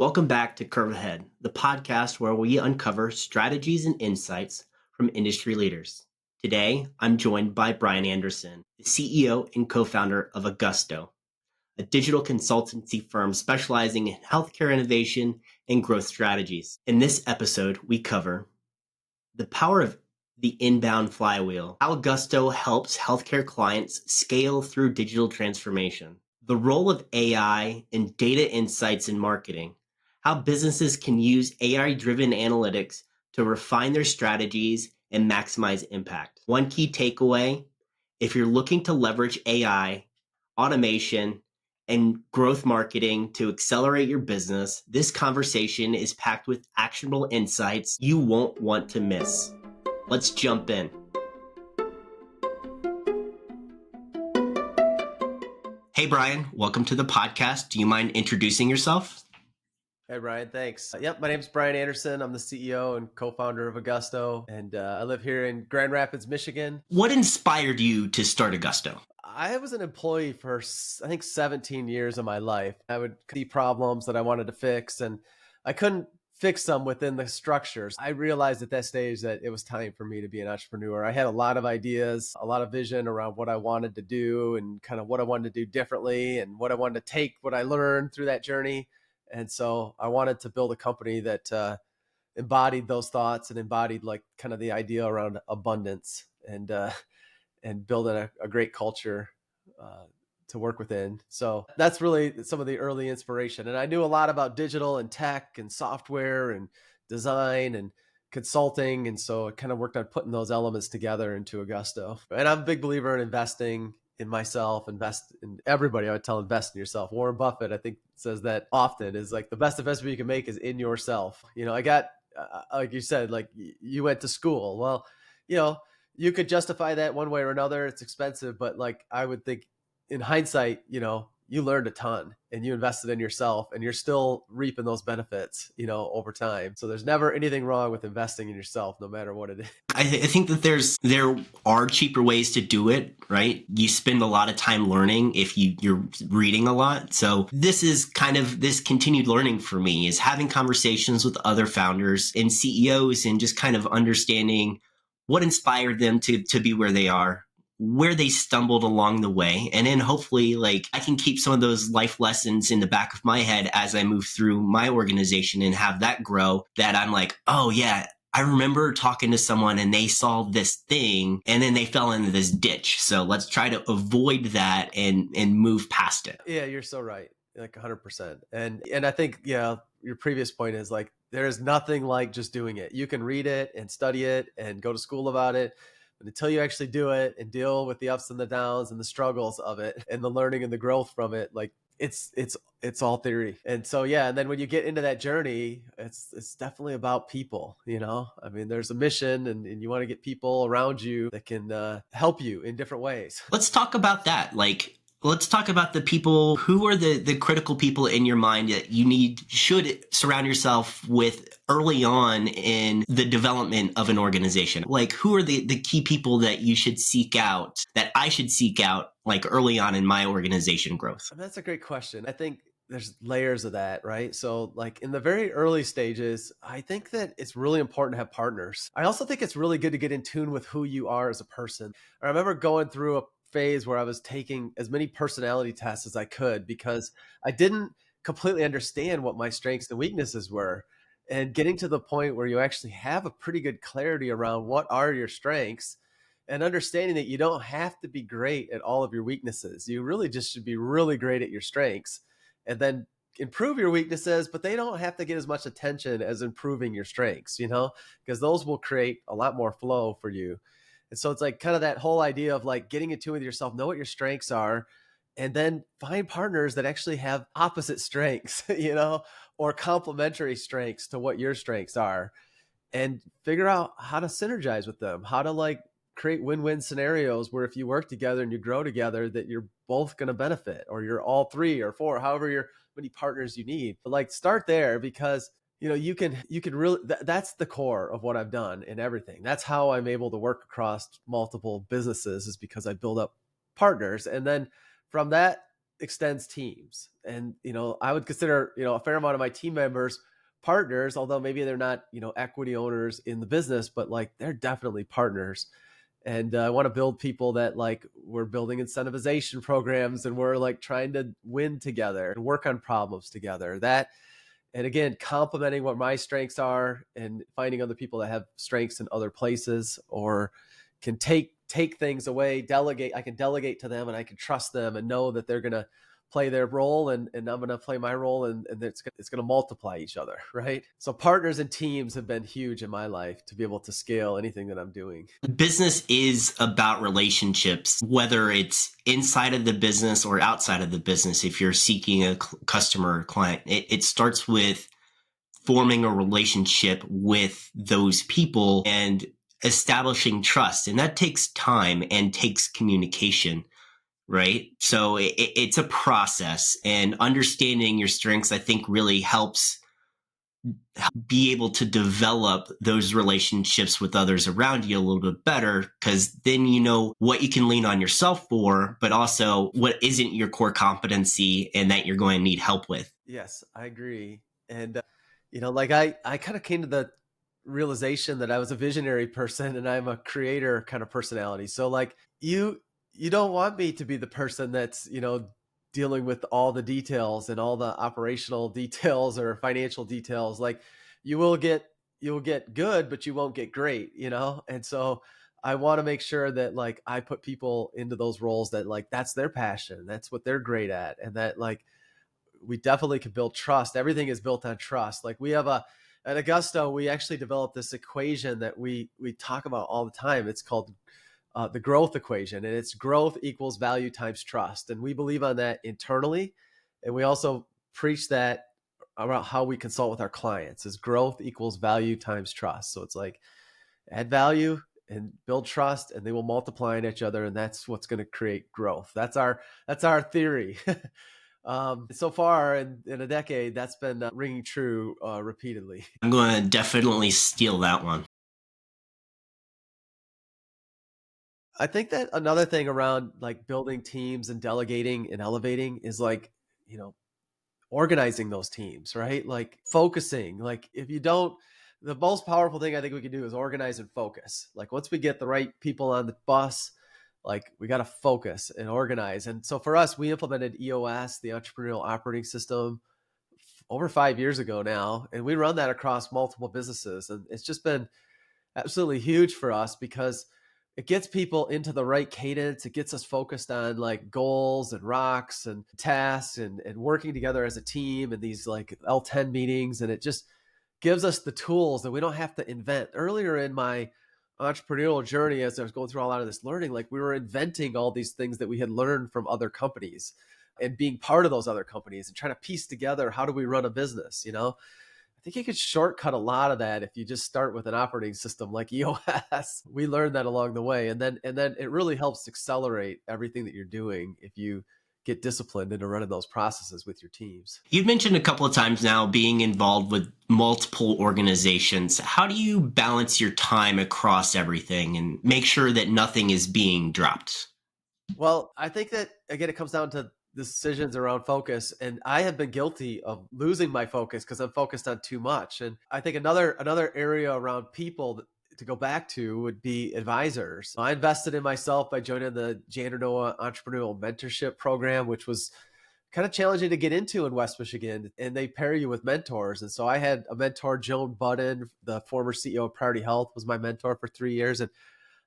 Welcome back to Curve Ahead, the podcast where we uncover strategies and insights from industry leaders. Today, I'm joined by Brian Anderson, the CEO and co-founder of Augusto, a digital consultancy firm specializing in healthcare innovation and growth strategies. In this episode, we cover the power of the Inbound Flywheel, how Augusto helps healthcare clients scale through digital transformation, the role of AI in data insights in marketing, how businesses can use AI-driven analytics to refine their strategies and maximize impact. One key takeaway, if you're looking to leverage AI, automation, and growth marketing to accelerate your business, this conversation is packed with actionable insights you won't want to miss. Let's jump in. Hey, Brian, welcome to the podcast. Do you mind introducing yourself? Hey, Brian, thanks. My name's Brian Anderson. I'm the CEO and co-founder of Augusto, and I live here in Grand Rapids, Michigan. What inspired you to start Augusto? I was an employee for, I think, 17 years of my life. I would see problems that I wanted to fix, and I couldn't fix them within the structures. I realized at that stage that it was time for me to be an entrepreneur. I had a lot of ideas, a lot of vision around what I wanted to do and kind of what I wanted to do differently and what I wanted to take, what I learned through that journey. And so I wanted to build a company that embodied those thoughts and embodied like kind of the idea around abundance and building a great culture to work within. So that's really some of the early inspiration. And I knew a lot about digital and tech and software and design and consulting. And so I kind of worked on putting those elements together into Augusto. And I'm a big believer in investing in myself, invest in everybody. I would tell invest in yourself. Warren Buffett, I think, says that often, is like the best investment you can make is in yourself. I got, like you said, like you went to school. Well, you could justify that one way or another. It's expensive, but like I would think in hindsight, you learned a ton and you invested in yourself and you're still reaping those benefits, over time. So there's never anything wrong with investing in yourself, no matter what it is. I think that there are cheaper ways to do it, right? You spend a lot of time learning if you're reading a lot. So this is kind of this continued learning for me, is having conversations with other founders and CEOs and just kind of understanding what inspired them to be where they are, where they stumbled along the way. And then hopefully like I can keep some of those life lessons in the back of my head as I move through my organization and have that grow, that I'm like, oh yeah, I remember talking to someone and they saw this thing and then they fell into this ditch. So let's try to avoid that and move past it. Yeah, you're so right. Like 100%. And I think, your previous point is like, there is nothing like just doing it. You can read it and study it and go to school about it. But until you actually do it and deal with the ups and the downs and the struggles of it and the learning and the growth from it, like it's all theory. And so, and then when you get into that journey, it's definitely about people, I mean, there's a mission and you want to get people around you that can help you in different ways. Let's talk about that. Let's talk about the people. Who are the critical people in your mind that you should surround yourself with early on in the development of an organization? Like, who are the key people that you should seek out, that I should seek out, like early on in my organization growth? That's a great question. I think there's layers of that, right? So like in the very early stages, I think that it's really important to have partners. I also think it's really good to get in tune with who you are as a person. I remember going through a phase where I was taking as many personality tests as I could because I didn't completely understand what my strengths and weaknesses were. And getting to the point where you actually have a pretty good clarity around what are your strengths and understanding that you don't have to be great at all of your weaknesses. You really just should be really great at your strengths and then improve your weaknesses, but they don't have to get as much attention as improving your strengths, because those will create a lot more flow for you. And so it's like kind of that whole idea of like getting in tune with yourself, know what your strengths are, and then find partners that actually have opposite strengths, or complementary strengths to what your strengths are, and figure out how to synergize with them, how to like create win-win scenarios where if you work together and you grow together, that you're both going to benefit, or you're all three or four, however many partners you need. But like start there because you can really, that's the core of what I've done in everything. That's how I'm able to work across multiple businesses, is because I build up partners. And then from that extends teams. And, I would consider, a fair amount of my team members partners, although maybe they're not, equity owners in the business, but like they're definitely partners. And I want to build people that like we're building incentivization programs and we're like trying to win together and work on problems together. And again, complementing what my strengths are and finding other people that have strengths in other places or can take things away, delegate. I can delegate to them and I can trust them and know that they're going to play their role and I'm going to play my role and it's going to multiply each other, right? So partners and teams have been huge in my life to be able to scale anything that I'm doing. Business is about relationships, whether it's inside of the business or outside of the business. If you're seeking a customer or client, it starts with forming a relationship with those people and establishing trust. And that takes time and takes communication, right? So it's a process, and understanding your strengths, I think, really helps be able to develop those relationships with others around you a little bit better, because then you know what you can lean on yourself for, but also what isn't your core competency and that you're going to need help with. Yes, I agree. And, like I kind of came to the realization that I was a visionary person and I'm a creator kind of personality. So like you don't want me to be the person that's, dealing with all the details and all the operational details or financial details. Like you'll get good, but you won't get great, And so I want to make sure that like I put people into those roles that like that's their passion, that's what they're great at, and that like we definitely can build trust. Everything is built on trust. Like we have at Augusto, we actually developed this equation that we talk about all the time. It's called the growth equation, and it's growth equals value times trust. And we believe on that internally. And we also preach that about how we consult with our clients is growth equals value times trust. So it's like add value and build trust and they will multiply on each other. And that's what's going to create growth. That's our theory. So far in a decade, that's been ringing true repeatedly. I'm going to definitely steal that one. I think that another thing around like building teams and delegating and elevating is like, organizing those teams, right? Like focusing, like if you don't, the most powerful thing I think we can do is organize and focus. Like once we get the right people on the bus, like we got to focus and organize. And so for us, we implemented EOS, the entrepreneurial operating system, over 5 years ago now. And we run that across multiple businesses. And it's just been absolutely huge for us because it gets people into the right cadence. It gets us focused on like goals and rocks and tasks and working together as a team and these like L10 meetings. And it just gives us the tools that we don't have to invent. Earlier in my entrepreneurial journey, as I was going through a lot of this learning, like we were inventing all these things that we had learned from other companies and being part of those other companies and trying to piece together, how do we run a business, I think you could shortcut a lot of that if you just start with an operating system like EOS. We learned that along the way. And then it really helps accelerate everything that you're doing if you get disciplined into running those processes with your teams. You've mentioned a couple of times now being involved with multiple organizations. How do you balance your time across everything and make sure that nothing is being dropped? Well, I think that, again, it comes down to decisions around focus. And I have been guilty of losing my focus because I'm focused on too much. And I think another area around people to go back to would be advisors. I invested in myself by joining the Jander Noah Entrepreneurial Mentorship Program, which was kind of challenging to get into in West Michigan. And they pair you with mentors. And so I had a mentor, Joan Budden, the former CEO of Priority Health, was my mentor for 3 years. And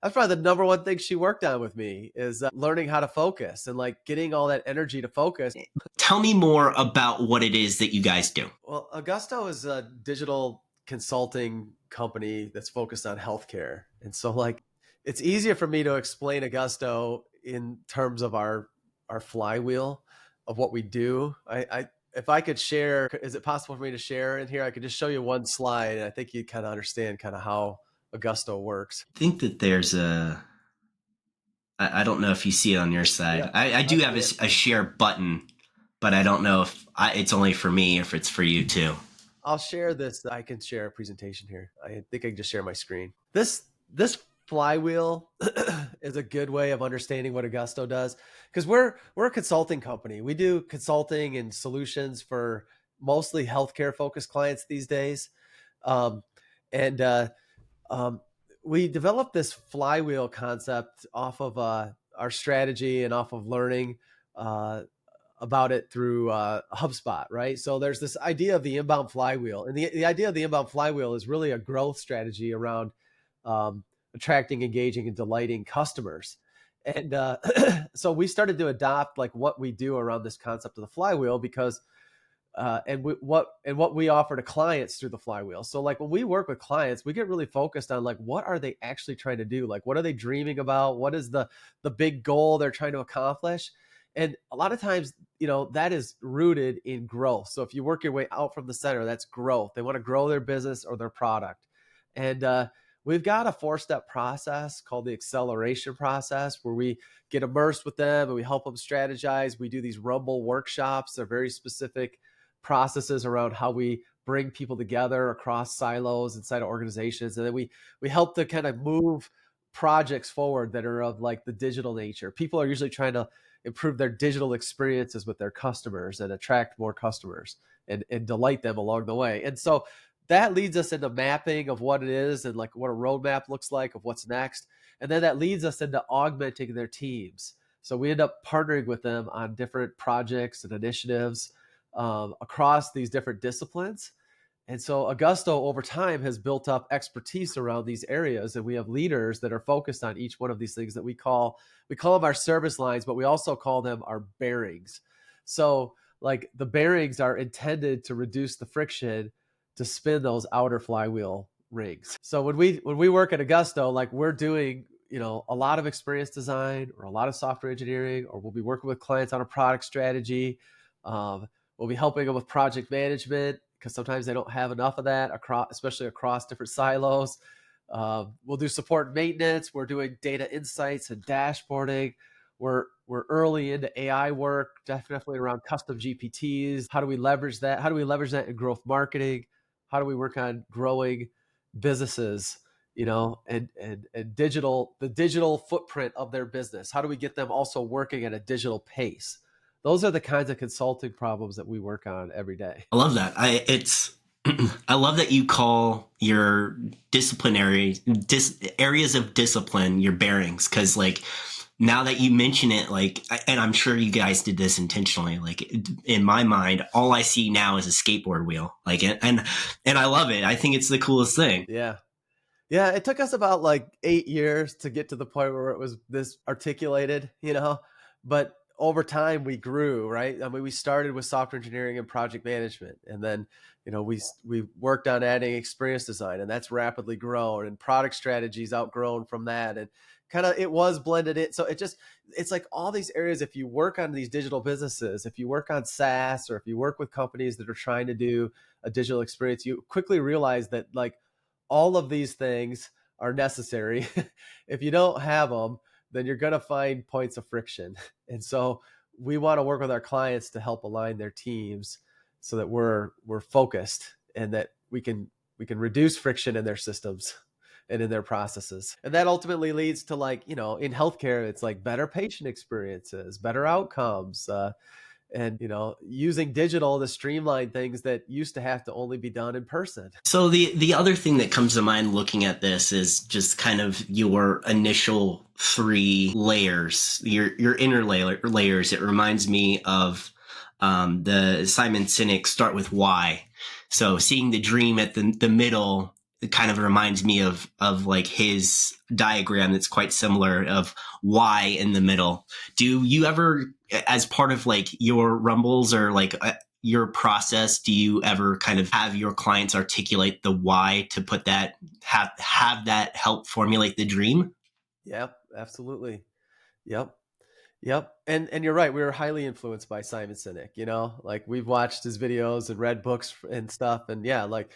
that's probably the number one thing she worked on with me is learning how to focus and like getting all that energy to focus. Tell me more about what it is that you guys do. Well, Augusto is a digital consulting company that's focused on healthcare. And so like, it's easier for me to explain Augusto in terms of our flywheel of what we do. If I could share, is it possible for me to share in here? I could just show you one slide and I think you kind of understand kind of how Augusto works. I think that there's I don't know if you see it on your side. Yeah, I do have a share button, but I don't know if it's only for me or if it's for you too. I'll share this. I can share a presentation here. I think I can just share my screen. This flywheel is a good way of understanding what Augusto does, because we're a consulting company. We do consulting and solutions for mostly healthcare focused clients these days. Um, and um, we developed this flywheel concept off of our strategy and off of learning uh, about it through HubSpot, right? So there's this idea of the inbound flywheel. And the idea of the inbound flywheel is really a growth strategy around um, attracting, engaging, and delighting customers. And so we started to adopt like what we do around this concept of the flywheel, because what we offer to clients through the flywheel. So like when we work with clients, we get really focused on like what are they actually trying to do? Like what are they dreaming about? What is the big goal they're trying to accomplish? And a lot of times, that is rooted in growth. So if you work your way out from the center, that's growth. They want to grow their business or their product. And we've got a 4-step process called the acceleration process, where we get immersed with them and we help them strategize. We do these Rumble workshops. They're very specific processes around how we bring people together across silos inside of organizations. And then we help to kind of move projects forward that are of like the digital nature. People are usually trying to improve their digital experiences with their customers and attract more customers and delight them along the way. And so that leads us into mapping of what it is and like what a roadmap looks like of what's next. And then that leads us into augmenting their teams. So we end up partnering with them on different projects and initiatives across these different disciplines. And so Augusto over time has built up expertise around these areas. And we have leaders that are focused on each one of these things that we call them our service lines, but we also call them our bearings. So like the bearings are intended to reduce the friction to spin those outer flywheel rings. So when we work at Augusto, like we're doing, a lot of experience design or a lot of software engineering, or we'll be working with clients on a product strategy. We'll be helping them with project management, because sometimes they don't have enough of that especially across different silos. We'll do support and maintenance. We're doing data insights and dashboarding. We're early into AI work, definitely around custom GPTs. How do we leverage that? How do we leverage that in growth marketing? How do we work on growing businesses, and the digital footprint of their business? How do we get them also working at a digital pace? Those are the kinds of consulting problems that we work on every day. I love that. I love that you call your areas of discipline your bearings, because like now that you mention it, like, and I'm sure you guys did this intentionally, like in my mind, all I see now is a skateboard wheel, like, and I love it. I think it's the coolest thing. Yeah. Yeah. It took us about like 8 years to get to the point where it was this articulated, but over time we grew, right? I mean, we started with software engineering and project management, and then, we worked on adding experience design, and that's rapidly grown, and product strategies outgrown from that. And kind of, it was blended in. So it's like all these areas, if you work on these digital businesses, if you work on SaaS, or if you work with companies that are trying to do a digital experience, you quickly realize that like all of these things are necessary. If you don't have them, then you're going to find points of friction. And so we want to work with our clients to help align their teams so that we're focused, and that we can reduce friction in their systems and in their processes. And that ultimately leads to like, in healthcare, it's like better patient experiences, better outcomes, and using digital to streamline things that used to have to only be done in person. So the other thing that comes to mind looking at this is just kind of your initial 3 layers, your inner layers. It reminds me of the Simon Sinek Start With Why. So seeing the dream at the middle, it kind of reminds me of like his diagram that's quite similar, of why in the middle. Do you ever, as part of like your rumbles or like your process, do you ever kind of have your clients articulate the why to put that, have that help formulate the dream? Yep, absolutely. Yep. Yep. And you're right. We were highly influenced by Simon Sinek, like we've watched his videos and read books and stuff. And yeah, like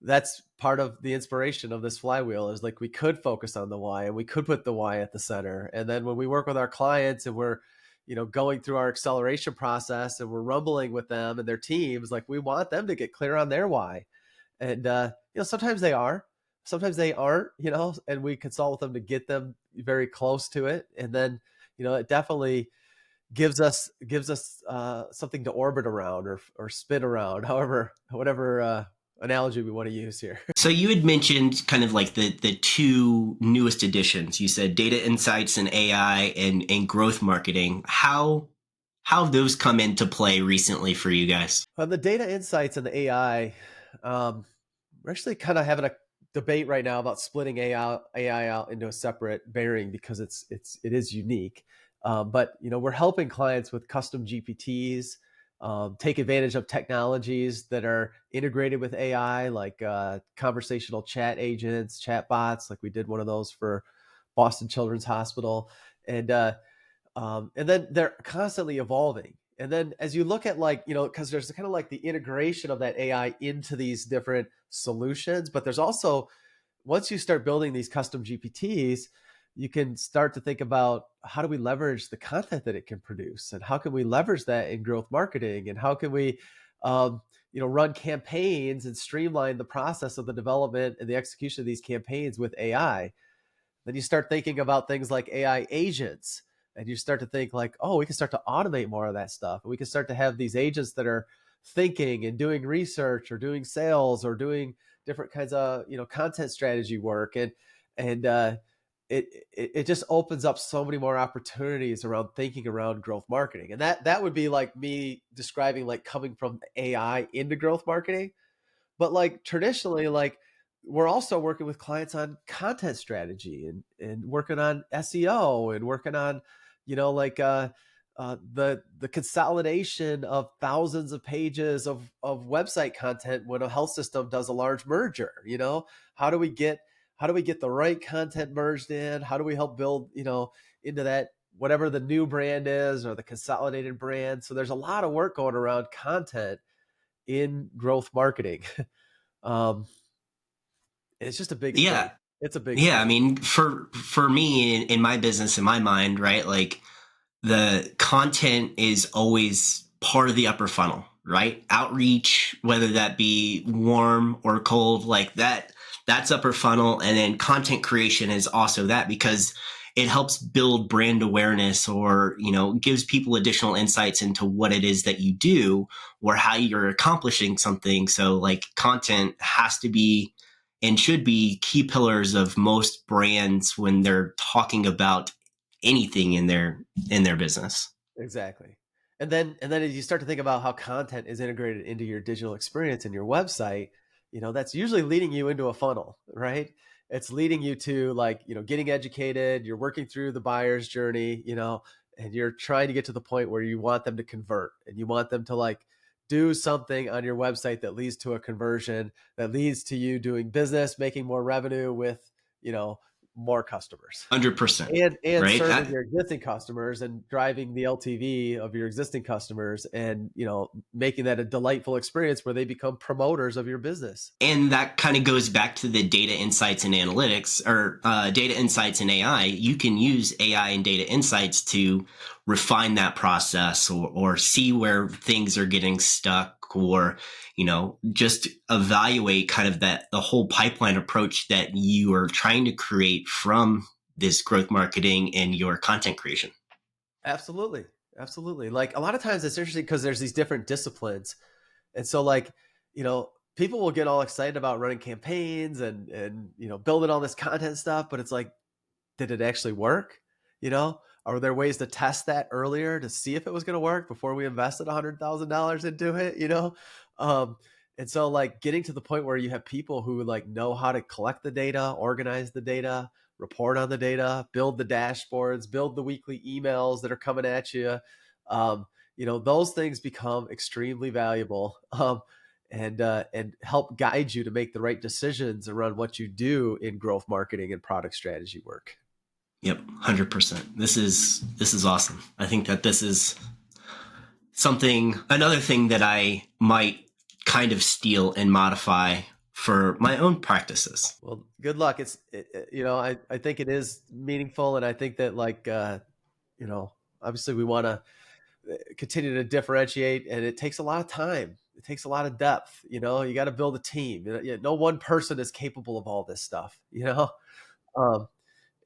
that's part of the inspiration of this flywheel, is like we could focus on the why, and we could put the why at the center. And then when we work with our clients and we're, going through our acceleration process and we're rumbling with them and their teams, like we want them to get clear on their why. And, sometimes they are, sometimes they aren't, and we consult with them to get them very close to it. And then, it definitely gives us something to orbit around or spin around, however, whatever analogy we want to use here. So you had mentioned kind of like the two newest additions. You said data insights and AI and growth marketing. How have those come into play recently for you guys? The data insights and the AI, we're actually kind of having a debate right now about splitting AI out into a separate bearing because it is unique. But we're helping clients with custom GPTs, take advantage of technologies that are integrated with AI, like conversational chat agents, chat bots. Like we did one of those for Boston Children's Hospital, and then they're constantly evolving. And then as you look at because there's kind of like the integration of that AI into these different solutions, but there's also, once you start building these custom GPTs, you can start to think about how do we leverage the content that it can produce, and how can we leverage that in growth marketing, and how can we, run campaigns and streamline the process of the development and the execution of these campaigns with AI. Then you start thinking about things like AI agents, and you start to think like, oh, we can start to automate more of that stuff. And we can start to have these agents that are thinking and doing research or doing sales or doing different kinds of, content strategy work. And it just opens up so many more opportunities around thinking around growth marketing. And that would be like me describing like coming from AI into growth marketing. But like traditionally, like we're also working with clients on content strategy and working on SEO and working on, the consolidation of thousands of pages of website content when a health system does a large merger. How do we get the right content merged in? How do we help build, into that, whatever the new brand is or the consolidated brand? So there's a lot of work going around content in growth marketing. Um, it's just a big space. Yeah. It's a big Yeah. I space. mean, for me in my business, in my mind, right? Like the content is always part of the upper funnel, right? Outreach, whether that be warm or cold, like that's upper funnel. And then content creation is also that, because it helps build brand awareness, or, gives people additional insights into what it is that you do or how you're accomplishing something. So like content has to be and should be key pillars of most brands when they're talking about anything in their business. Exactly. And then as you start to think about how content is integrated into your digital experience and your website, that's usually leading you into a funnel, right? It's leading you to like, getting educated, you're working through the buyer's journey, and you're trying to get to the point where you want them to convert, and you want them to like do something on your website that leads to a conversion, that leads to you doing business, making more revenue with, you know, more customers. 100%. And Right. serving your existing customers and driving the LTV of your existing customers, and making that a delightful experience where they become promoters of your business. And that kind of goes back to the data insights and analytics, or data insights and AI. You can use AI and data insights to refine that process, or see where things are getting stuck, or, just evaluate kind of the whole pipeline approach that you are trying to create from this growth marketing and your content creation. Absolutely. Absolutely. Like a lot of times it's interesting because there's these different disciplines. And so like, people will get all excited about running campaigns and building all this content stuff, but it's like, did it actually work? Are there ways to test that earlier to see if it was going to work before we invested $100,000 into it? Um, and so like getting to the point where you have people who like know how to collect the data, organize the data, report on the data, build the dashboards, build the weekly emails that are coming at you. Those things become extremely valuable. And help guide you to make the right decisions around what you do in growth marketing and product strategy work. Yep, 100%. This is awesome. I think that this is another thing that I might kind of steal and modify for my own practices. Well, good luck. I think it is meaningful. And I think that obviously we want to continue to differentiate, and it takes a lot of time. it takes a lot of depth. You got to build a team. No one person is capable of all this stuff, um,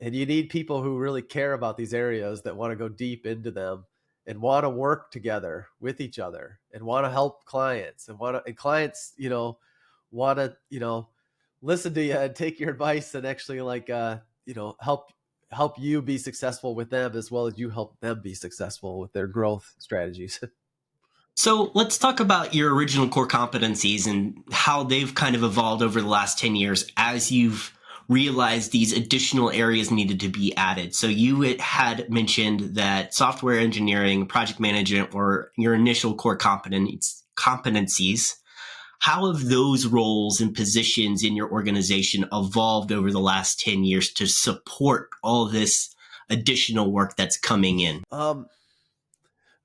and you need people who really care about these areas, that want to go deep into them and want to work together with each other and want to help clients and clients, want to, listen to you and take your advice and actually help you be successful with them, as well as you help them be successful with their growth strategies. So let's talk about your original core competencies and how they've kind of evolved over the last 10 years as you've realized these additional areas needed to be added. So you had mentioned that software engineering, project management were your initial core competencies. How have those roles and positions in your organization evolved over the last 10 years to support all this additional work that's coming in?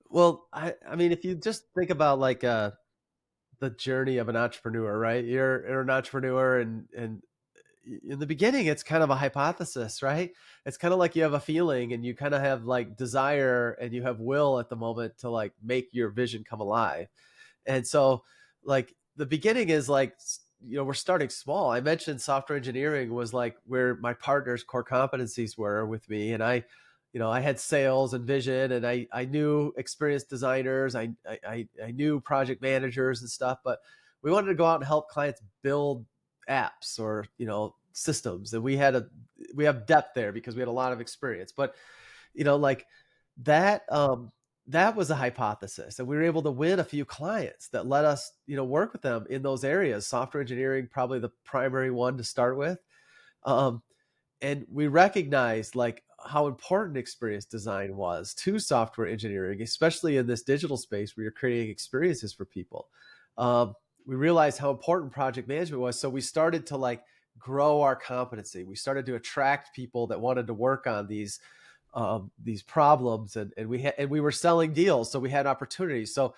Well, I mean, if you just think about the journey of an entrepreneur, right? You're an entrepreneur, and in the beginning, it's kind of a hypothesis, right? It's kind of like you have a feeling, and you kind of have like desire, and you have will at the moment to like make your vision come alive. And so, like, the beginning is like, we're starting small. I mentioned software engineering was like where my partner's core competencies were with me. And I had sales and vision, and I knew experienced designers. I knew project managers and stuff, but we wanted to go out and help clients build apps or, systems. And we have depth there because we had a lot of experience, but like that, that was a hypothesis, and we were able to win a few clients that let us, work with them in those areas. Software engineering, probably the primary one to start with. Um, and we recognized like how important experience design was to software engineering, especially in this digital space where you're creating experiences for people. We realized how important project management was. So we started to like grow our competency. We started to attract people that wanted to work on these problems, and we were selling deals, so we had opportunities. So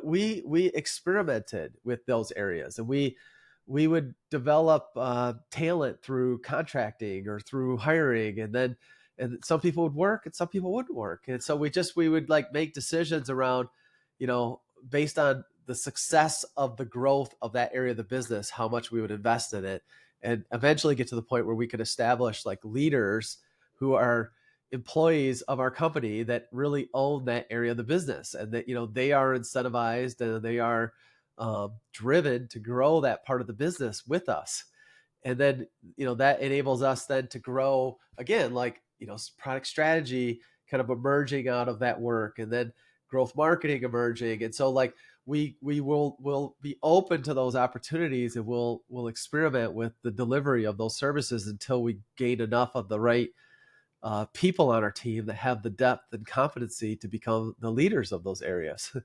we experimented with those areas, and we would develop talent through contracting or through hiring, and some people would work and some people wouldn't work. And so we would like make decisions around, based on the success of the growth of that area of the business, how much we would invest in it, and eventually get to the point where we could establish like leaders who are employees of our company that really own that area of the business, and that they are incentivized and they are driven to grow that part of the business with us. And then that enables us then to grow again, like product strategy kind of emerging out of that work, and then growth marketing emerging. And so like will be open to those opportunities, and we'll experiment with the delivery of those services until we gain enough of the right people on our team that have the depth and competency to become the leaders of those areas.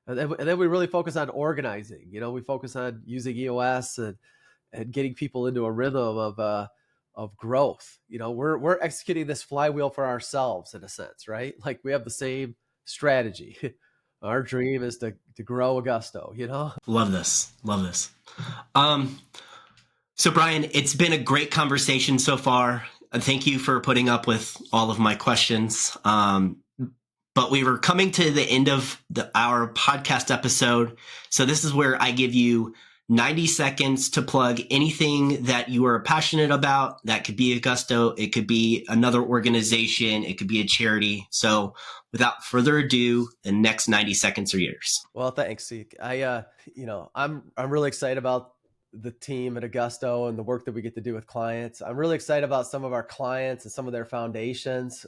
And then we really focus on organizing. We focus on using EOS and getting people into a rhythm of growth. We're executing this flywheel for ourselves in a sense, right? Like we have the same strategy. Our dream is to grow Augusto. Love this. Love this. So Brian, it's been a great conversation so far. Thank you for putting up with all of my questions. But we were coming to the end of our podcast episode. So this is where I give you 90 seconds to plug anything that you are passionate about. That could be Augusto. It could be another organization. It could be a charity. So without further ado, the next 90 seconds are yours. Well, thanks, Zeke. I'm really excited about the team at Augusto and the work that we get to do with clients. I'm really excited about some of our clients and some of their foundations.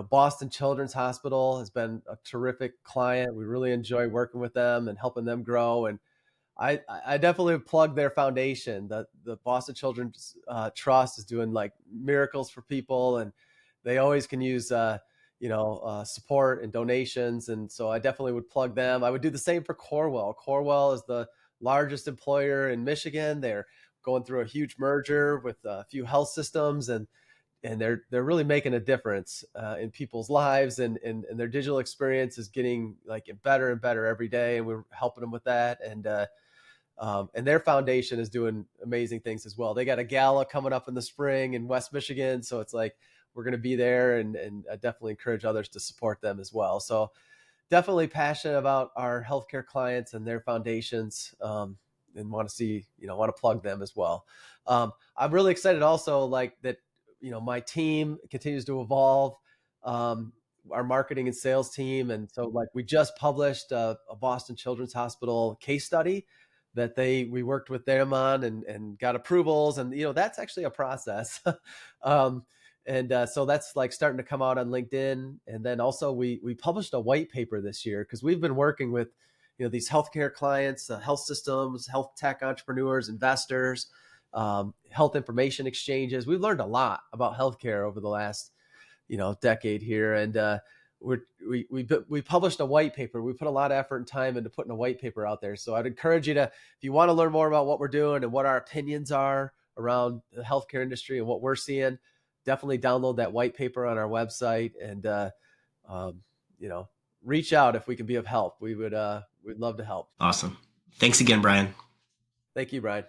Boston Children's Hospital has been a terrific client. We really enjoy working with them and helping them grow. And I definitely plug their foundation. The Boston Children's Trust is doing like miracles for people, and they always can use support and donations. And so I definitely would plug them. I would do the same for Corwell. Corwell is the largest employer in Michigan. They're going through a huge merger with a few health systems, and they're really making a difference in people's lives, and their digital experience is getting like better and better every day, and we're helping them with that. And their foundation is doing amazing things as well. They got a gala coming up in the spring in West Michigan, so it's like we're going to be there, and I definitely encourage others to support them as well. So definitely passionate about our healthcare clients and their foundations, and want to plug them as well. I'm really excited also, like that, my team continues to evolve, um, our marketing and sales team. And so like we just published a Boston Children's Hospital case study that we worked with them on, and got approvals. And, that's actually a process. um, so that's like starting to come out on LinkedIn. And then also we published a white paper this year because we've been working with, these healthcare clients, health systems, health tech entrepreneurs, investors, health information exchanges. We've learned a lot about healthcare over the last, decade here. And we published a white paper. We put a lot of effort and time into putting a white paper out there. So I'd encourage you to, if you want to learn more about what we're doing and what our opinions are around the healthcare industry and what we're seeing, definitely download that white paper on our website, and um, reach out if we can be of help. We'd love to help. Awesome. Thanks again, Brian. Thank you, Brian.